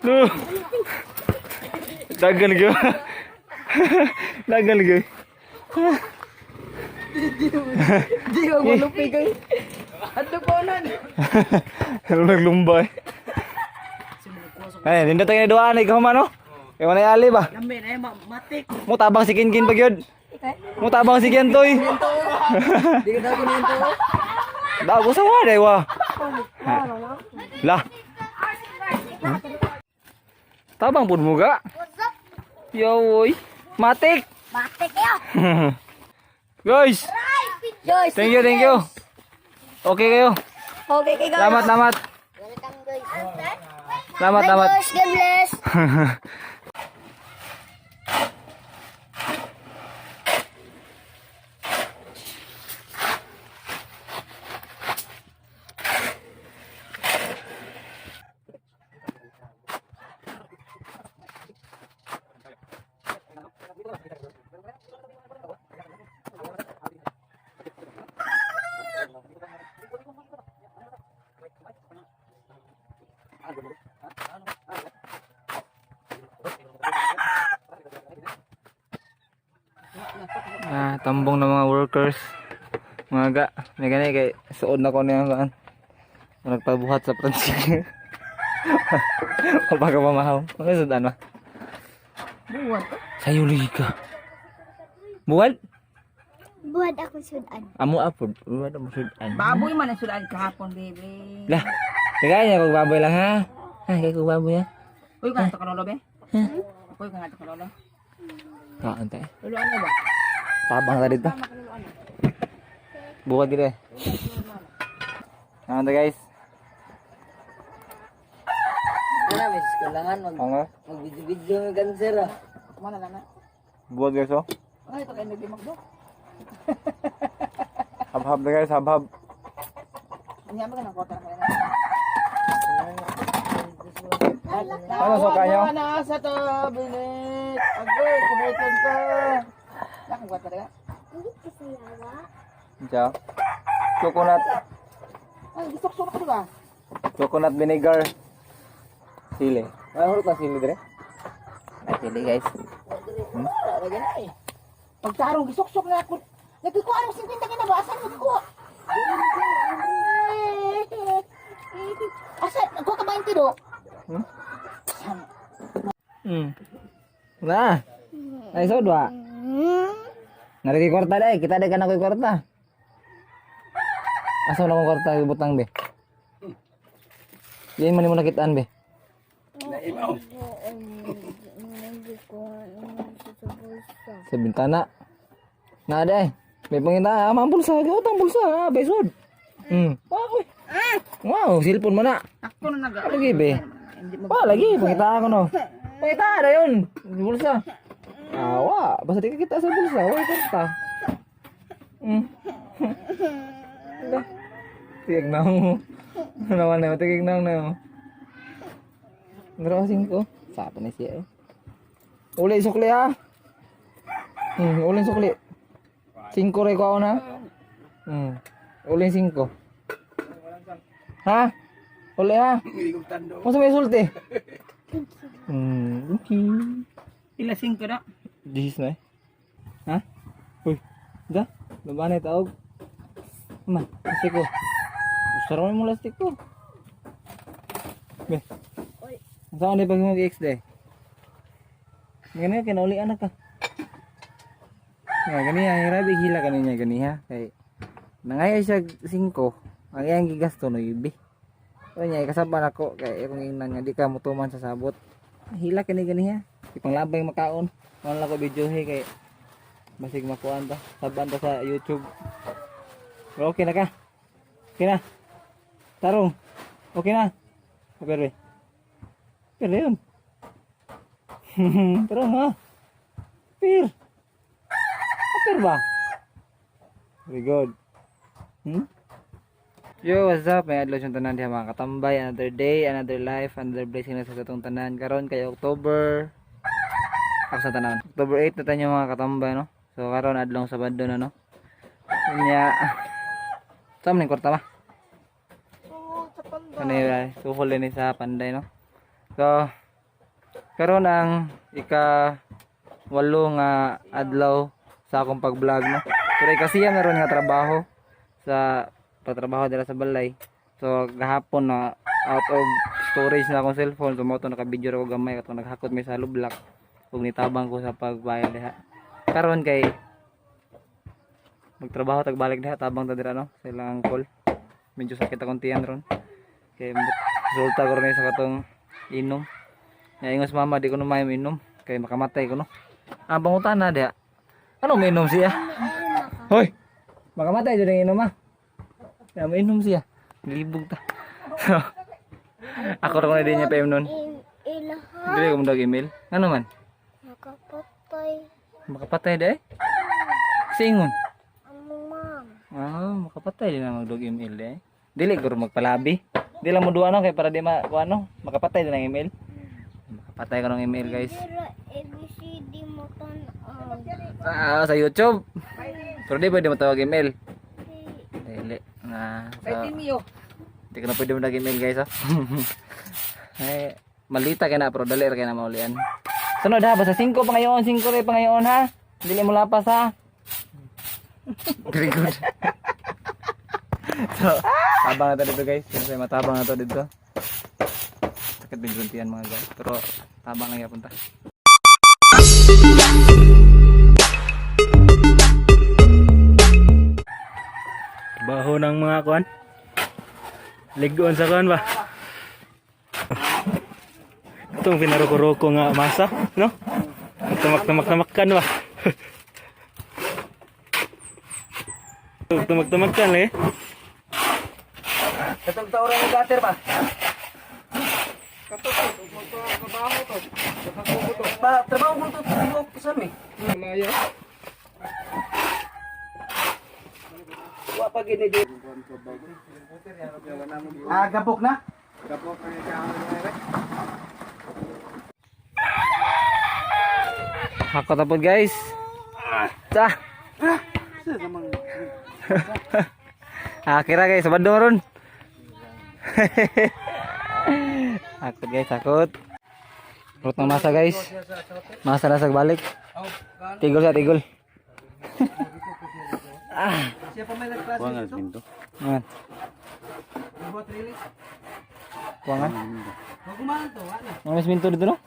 Duh. Dagan lagi. Dagan lagi. Di ko malupi kay. Adto ko nan. Naglumbay. Eh, hindi tayo duaan ikaw man no. Kay wala ali ba? Lambe na matik. Mo tabang si Kinkin pag yun. Mo tabang si Kentoy. Di ka daw kinento. Dago sa waday wa. Lah. Tabang pun muga. Yo woy. Matik. Batik kayo. Guys, Guys. thank you. Okay kayo. Okay, guys. Selamat. Welcome, guys. Selamat. Guys, God bless. Tambong ng mga workers. Mga ga, may gani kay suod na ko niya kan. Nagpabuhat sa pransit. Kapag mamahaw. Ano sudan ba? Buwan. Sayo liga. Buwan? Buhat ako sudan. Amo apod. Buwan mo sudan. Baboy man ang sudan kahapon, baby. Lah. Kaya niya kog baboy lang ha. Ay, kay kog baboy ha. Uy, ka to kalolo be? Uy, ka to kalolo. Kaan tayo. Lolo ano ba? Tabang ta dito. Bukat gede. Ano guys? Wala may skolahan Ano? mag-video ng cancer ah. Mana na na? Bukat guys oh. Ay, ito kayo nagdimakdo. Hab-hab na guys, hab-hab. Hindi mo ka ng kota na. Ano sa kanyo? Na sa to, bilit. Agoy, kumitin ko. Lakong kota na. Hindi kasi yawa. Diyan. Coconut. Ay, gisok-sok ko ba? Coconut vinegar. Sili. Ano hurot na sili dire? Ay, sili guys. Wala ganyan eh. Pagtarong gisok-sok na ako. Nagkikuha mo 50 ka na ba? Asan mo ko? Asan? Nagkuha ka 20 do? Nah. Ay so dua. Nari kwarta dai, kita ada kana kwarta. Asa na ko kwarta butang be. Diyan man mo nakitaan be. Sa bintana. Na ada eh. May pangita, amang pulsa, utang pulsa, besod. Wow. Wow, cellphone mo na. Ako na nag- Lagi be. Pa lagi, pangita ako no. Pangita ada yun. Pulsa. Awa, basta di ka kita sa bulsa, wala kwarta. Tiyak na mo. Naman na, tiyak na mo. Ngerosing ko. Sapa na siya eh. Uli sukli ha. Uli sukli. 5 rin ko ako na. Uli 5. Ha? Uli ha? Masa may sulti? Okay. Ila 5 na. Dihis na eh. Ha? Uy. Da? Laban na itaog. Ma, lastik ko. Gusto rin mo lastik ko. Be. Saan na pag mag-X day? Ganyan, kinauli anak ka. Ganyan, hirabi hila kanina ganyan. Kay, nangaya siya 5. Ang iyang gigasto no yubi. O niya, kasaban ako. Kaya kung ingnan nga, di ka mutuman sa sabot. Hila kanina ganyan. Ipanglabay makaon. Wala ko video kay basig makuan ta. Saban ta sa YouTube. Pero okay na ka? Okay na? Tarong? Okay na? Okay, Pero yun. Tarong ha? Pir. Pir ba? Very good. Yo, what's up? May adlaw yung tanan diha mga katambay. Another day, another life, another blessing na sa katong tanan. Karon kay October. Ako sa tanan. October 8 na tayo mga katambay, no? So karon adlaw Sabado na, no? Kanya. Saan mo kwarta ba? Oo, sa panda. Ano yun? Sufol din sa panday, no? So, Karon ang ika-8 nga adlaw sa akong pag-vlog no. Pero kasi meron nga trabaho sa pagtrabaho dira sa balay. So gahapon na out of storage na akong cellphone, so mo to naka-video ra ko gamay katong naghakot mi sa lublak ug nitabang ko sa pagbayad diha. Karon kay magtrabaho tag balik diha tabang ta dira no sa ilang call. Medyo sakit akong tiyan ron. Kay resulta ko ron sa katong inom. Ya ingos mama di ko no may inom kay makamatay ko no. Ang pangutan na diha. Ano may inom siya? Hoy. Makamatay jud ang inom ah. Ya may inom siya. Nilibog ta. Ako ra ko na din niya pa nun. Ilaha. Dili ko mo email. Ano man? Nakapatay. Makapatay dai? Singon. Ang mom. Makapatay din na magdog email dai. Dili ko ro magpalabi. Di lang mo duwa no kay para di ano, makapatay din ang email. Makapatay ko ng email guys. Pero ABCD mo tan. Sa YouTube. Pero di pwede mo tawag email. Dili. Kay Timio. Di ko na pwede mo nag-email guys oh. Ay, malita kay na pero dali ra kay na maulian. Sunod ha, basta 5 pa ngayon, 5 rin pa ngayon ha. Dili mo lapas ha. Very good. So, tabang na to dito guys. Kasi matabang na to dito. Sakit din gruntian mga guys. Pero tabang na punta. Baho ng mga kuan. Ligon sa kuan ba? Itong pinaroko-roko nga masa, no? Tumak-tumak-tumakkan ba? Tumak-tumakkan eh. Katong taoran ng gutter ba? Katong trabaho to. Trabaho mo to sa mi. Maya. Wa pa gid di. Gabok na? Gabok Ako tapos guys. Ta. Kira guys, sabado ron. Akot guys, akot. Rot ng masa guys. Masa na sa balik. Tigol sa tigol. Siya pa may nagklase dito. Ayan. Buat release. Kuwangan. Wag kumahan to, wala. Ang mas minto dito no?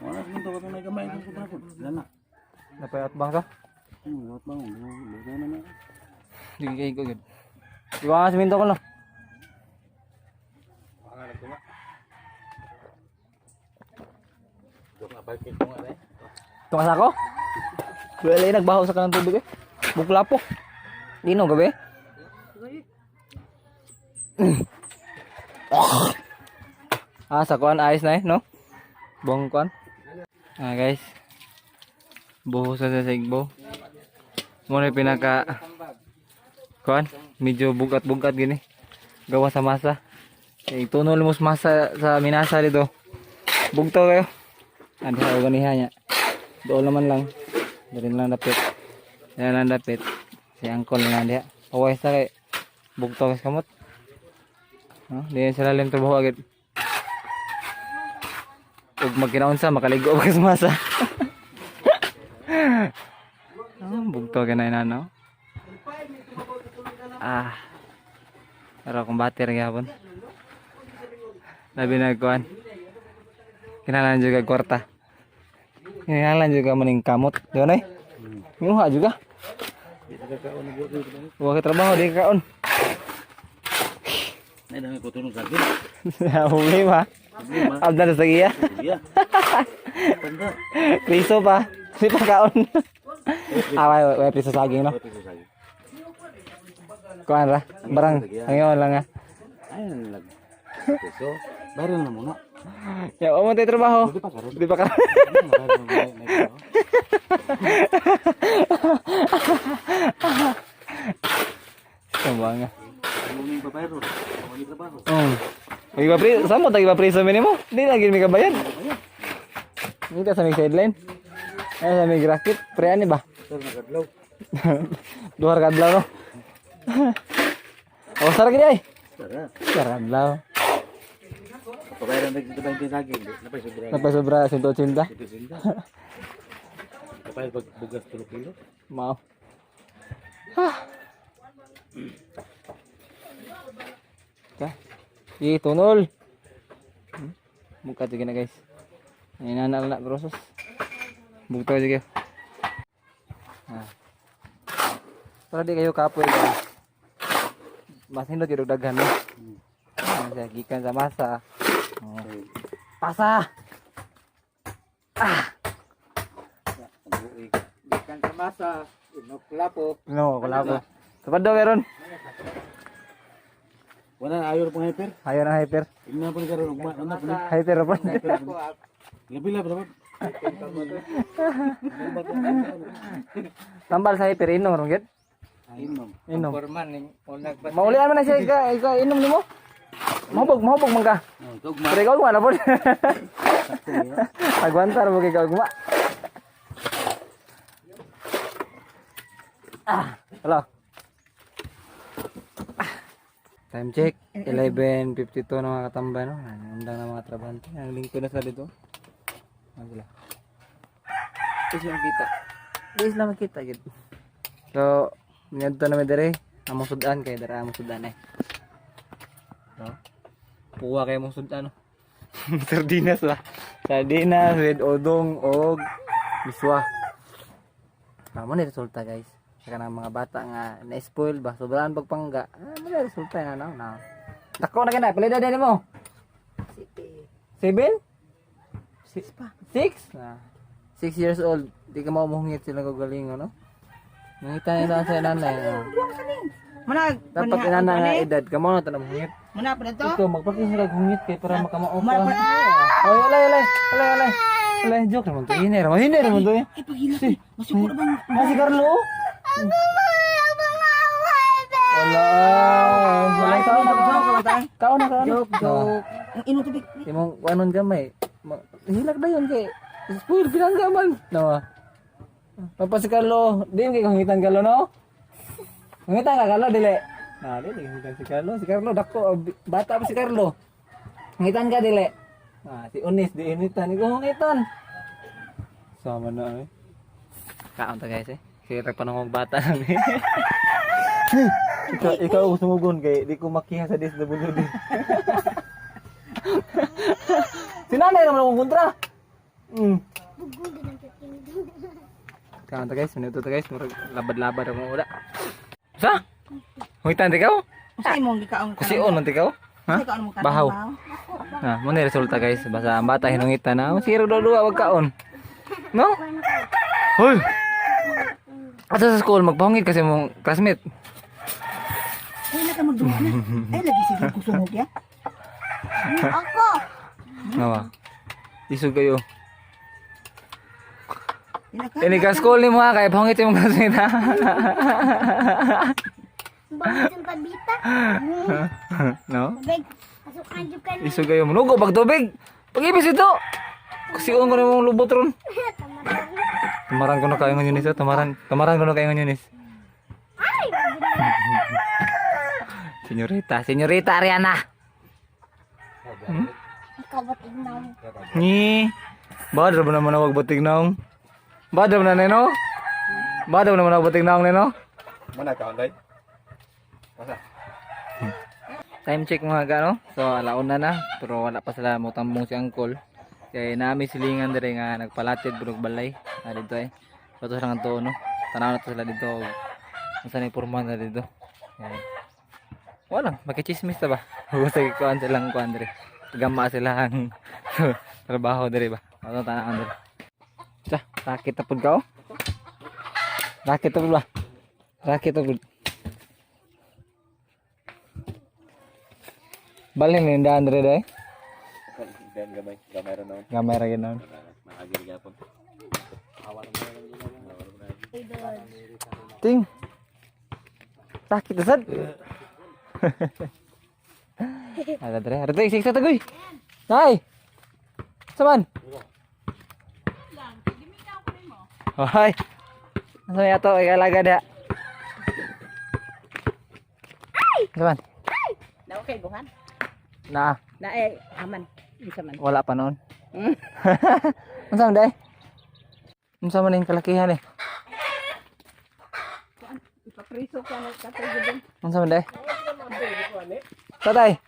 Wala dito ko na gamay ko pa ko. Dana. Napayat bang ka? Wat bang. Lugo na na. Sige kayo ko gud. Kuwangan sa minto ko no? Tungas ako? Wala nagbaho sa kanang tubig eh. Bukla po. Dino gabi? Sa kuan ayos na eh, no? Bong kuan. Guys. Buhos sa sigbo. Muna pinaka kuan, medyo bugat-bugat gini. Gawa sa masa. Tunol mo sa masa sa minasa dito. Bugto kayo. Ada sa ganiha niya. Doon naman lang. Dari lang dapit. Yan lang dapit. Si angkol na dia. Away sa kay bugto kas kamot. Di sila lang trabaho agad. Ug magkinaunsa makaligo ka sa masa. Bugto ka na inano. Pero kung bater gyapon. Labi na kuan. Kinalan juga kwarta. Kinalan juga maning kamot. Di ba, Nay? Minuha juga. Huwag trabaho, di kaon. Nay dami ko tunong sakit. Huli ba? Abdan sa giya. Iya. Panda. Kriso pa. Di pa kaon. Way priso saging, no? Kuan ra. Barang. Ngayon lang nga. Ayun lag. So, baru na muna. Ya, mo tayo trabaho. Di pa karon. Di pa karon. Tama nga. Muming babayro. Muming trabaho. Iba pri, samo tagi ba priso minimo? Di lagi mi kabayan. Ini sa mig sideline. Sa mig rakit, pre ani ba? Sir nagadlaw. Duhar kadlaw no. Sarap gini ay. Sara. Sarap kadlaw. Pabayaran na kita 20 lagi. Napay sobra. Napasobra 180. Ito sinda. Kapay bugas 3 kilo. Mau. Ya. Itu nol. Buka juga na guys. Ini anak-anak proses. Buka juga. Nah. Para di kayo kapoy guys. Mas hindot yung daghan no. Saya gikan sa masa. Oh. Pasa. Gikan sa masa. Inokulapo. No, kulapo. Kapag daw meron. Wala ayo pang hyper. Ayaw na hyper. Ina po karon ugma na po. Hyper pa. Labi la bro. Tambal sa hyper inom ron gid. Inom. Inom. Forman ning unag ba? Maulian man na siya ika inom nimo. Mahubog man ka. Tugma. Pero ikaw guma na po. Agwantar mo kay ikaw guma. Hello. Time check. 11:52 na mga katambay no. Undang na mga trabahante. Ang lingko na sa dito. Wala. Guys lang kita. Guys lang kita gid. So, ngadto na mi dire. Among sudan kay dara among sudan eh. No? Puwa kay among sudan no. Sardinas ba? Sardinas with odong og biswa. Amo ni resulta guys. Saka ng mga bata nga na-spoil ba sobrang pagpangga. May resulta na na. Dako na kana palida din mo. 7? 6 pa. 6? 6 years old. Di ka maumuhingit sila gagaling no. Nangita nila sa nanay. Manag. Dapat inana nga edad ka mo na tanong hungit. Muna pa to. Ito magpakisira hungit kay para makamao Muna pa. ka. Ay alay. Joke naman to. Hinay naman to. Paghilat. Masukod bang. Si Carlo. Wala. Wala ka na. Kaon na. Joke. Ang ino tubig. Imong anon gamay. Hilag na yun kay spoil pinangga man. No. Papa si Carlo, din kay hungitan Carlo no? Hungitan ka Carlo dili. Nah, dili hungitan si Carlo. Si Carlo dako bata pa si Carlo. Hungitan ka dili. Ah, si Unis di hungitan ko hungitan. Sama na eh. Kaon ta guys eh. Kaya panahong bata lang eh. ikaw sumugon kay di ko makiha sa DSWD. Sinanay naman akong kontra. Kaon ta guys, minuto ta guys, labad-labad ako uda. Sa? Hungitan ti ka? Usa imong gikaon ka. Kasi on ti ka? Ha? Bahaw. Ah, mo ni resulta guys, basta ang bata hinungitan na. Sira duwa wag kaon. No? Hoy. Asa sa school magpahungit kasi mong classmate. Ay na ka magduwa na. Ay lagi sige ko sumog ya. Ako. Nawa. Isog kayo. Ini ka school ni mo ha, kaya pahungit yung classmate ha. Bakit yung tabita? No? Beg, pasukan dyan ka na. Isog kayo. Munugo pag tubig. Pag-ibis ito. Kasi ko na mong lubot ron. Tamaran ko na kayo ng Yunis. Tamaran ko na kayo ng Yunis. Senyorita Ariana. Ikaw ba tignan? Ni. Badar mo naman ako batig naong. Badar mo na neno. Badar mo naman ako batig naong neno. Mana ka onday? Time check mga gano. So alauna na. Pero wala pa sila mo tambong si Uncle. Kaya nami silingan dire nga nagpalatid bunog balay. Dito eh. Pato lang to no. Tanaw na to sila dito. Unsa ni porma na dito. Wala, makichismis ta ba? Basta kuan silang kuan dire. Gama sila ang trabaho dire ba. Ano tanaan dire. Sa, rakit ta pud ka oh. Rakit ta pud ba? Rakit ta pud. Balin ni Andre dai. Dan gamay ra noon. Gamay ra gyud noon. Maagi gyapon. Ting. Sakit na sad. Ada dre, ada tek siksa tagoy. Nay. Saman. Hoy. Asa ya to ikalaga da. Saman. Na okay buhan. Nah. Na aman. Isa man. Wala pa noon. Unsa man day? Unsa man ning kalakihan eh? Ipapriso ka na katay din. Unsa man day? Tatay.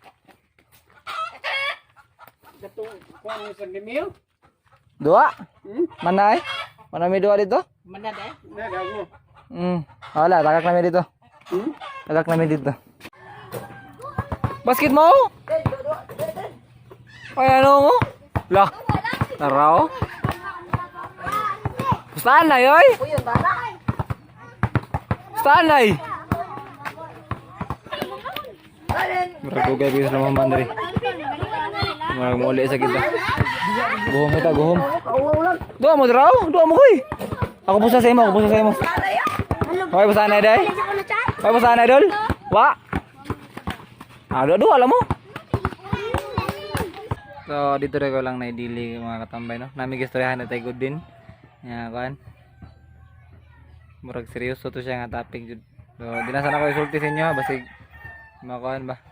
Dua? Manay? Manami dua dito? Manad eh. Wala, tagak namin dito. Tagak namin dito. Basket mo? Ay, ano mo? Lah, taraw. Saan na yoy? Saan na y? Maragugay bisa naman bandari. Marag mo ulit sa kita. Guhom kita, guhom. Dua mo draw? Dua mo koy. Ako pusa sa imo, ako pusa sa imo. Hoy, pusa na day. Hoy, pusa na idol. Wa. Dua alam mo. So dito rin ko lang naidili mga katambay no. Nami gistoryahan na tayo good din. Ya kan. Murag seryoso to siya nga topic jud. So di na sana ko isulti sa inyo ha basig makuan ba.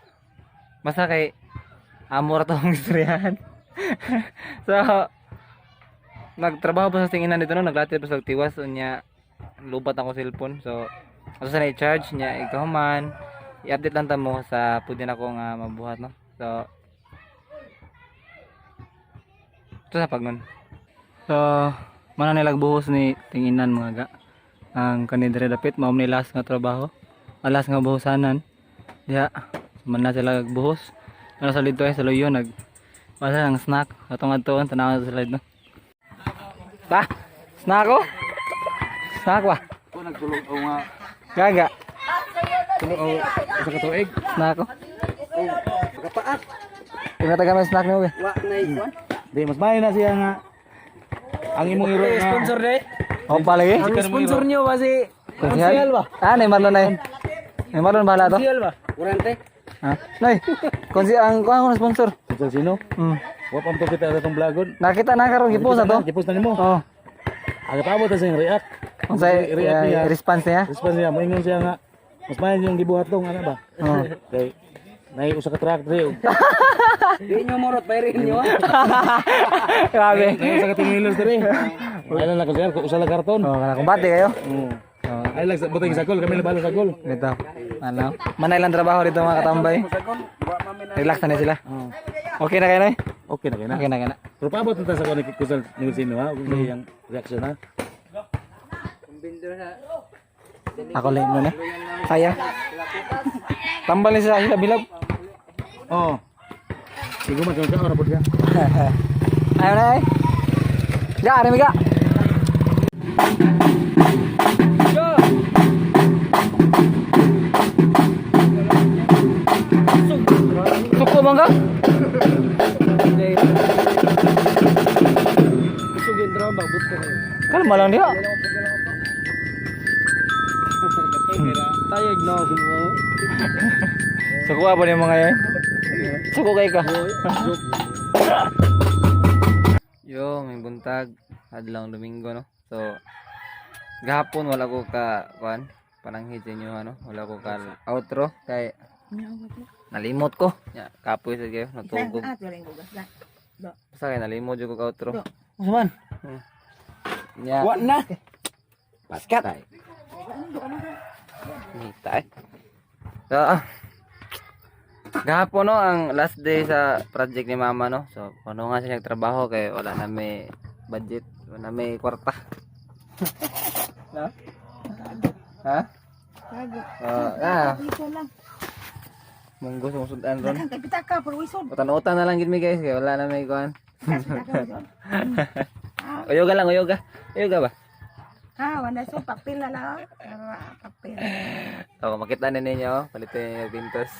Basta kay amor to ang istoryahan. So nagtrabaho pa sa tinginan dito no, naglatid pa sa tiwas unya lubat ako cellphone. So ato sa na-charge niya ikaw man i-update lang ta mo sa pwede na ko nga mabuhat no. So ito sa pagnon. So mana nilag buhos ni tinginan mga ga. Ang kanidre dapit mao ni last nga trabaho. Alas nga buhosanan. Diha man na sila buhos. Ano sa dito ay sa loyo nag basta ng snack atong adtoon tanaw sa slide no. Ba? Snack ko? Snack ba? Ko nagtulog o nga. Gaga. Tulog o sa katuig. Snack ko. Kapaat. Tingnan taga may snack niyo be. Wa na ikuan. Di mas mayo na siya nga. Ang imong iro nga. Sponsor day. O palagi. Ang sponsor niyo ba si Konsyal ba? Neymar na yun. Neymar na bahala to. Konsyal ba? Kurante. Ha? Nay, ang kuha ko na sponsor. Sa sino? Wa pam to kita atong vlogon. Nakita na karon gipost na to. Gipos na nimo. Oh. Aga tabo ta sing react. Unsay React niya. response niya? Response niya moingon siya nga. Mas mayo yung gibuhat tong ana ba? Oh. Kay nay usa ka track dre. Di nyo morot bayrin nyo. Grabe. Nay usa ka tinilos dre. Ay lang nakagar ko usa la karton. Oh, kana kumbate kayo. Oh. Ay lang butang sa gol, kami nabalo sa gol. Dito. Ano? Manay lang trabaho dito mga katambay. Relax na sila. Okay na kayo, Nay? Okay na kay na. Okay na, okay na. Pero paabot na ta sa kuno kusal ni sino ha, ug yung reaction ha. Ako lang nun eh. Sayang. Tambal ni sila bilab. Oh. Sigo man ka ora pud ka. Ayaw na eh. Ga, ari mi ga. Suko bangga? Isugin drum ba but ko. Kalma lang dia. Tayag na ako mo. Suko apa ni mga yan? Suko kay ka. Yo, may buntag adlawng Domingo no. So gahapon wala ko ka kuan pananghid sa inyo ano, wala ko ka outro kay nalimot ko. Ya, kapoy sa kayo natugog. Basta kay nalimot jud ko ka outro. Usman. Ya. Wa na. Basket. Nita eh. So, gahapon no ang last day sa project ni mama no. So kuno nga siya nagtrabaho kay wala na may budget, wala na may kwarta. No? Ha? Munggo sumusudan ron. Kapita ka por wisod. Utan-utan na lang gid mi guys kay wala na may kuan. Uyoga lang, uyoga. Uyoga ba? Wala so papel na lang. Papel. So, makita na ninyo, palitin yung pintos.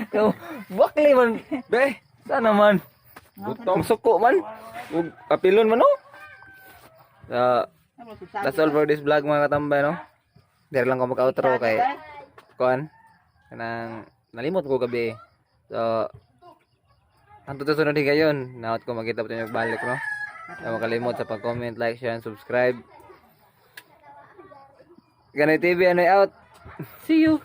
Yo, bakli man, be, sana man. Butong suko man. Ug kapilon man no. So, that's all for this vlog mga katambay no. Dere lang ko mag-outro kay kuan kanang nalimot ko gabi. So, ang tutusunod higayon, naot ko makita po tayo balik no. Huwag makalimot sa pag-comment, like, share, and subscribe. Ganay TV, ano out. See you!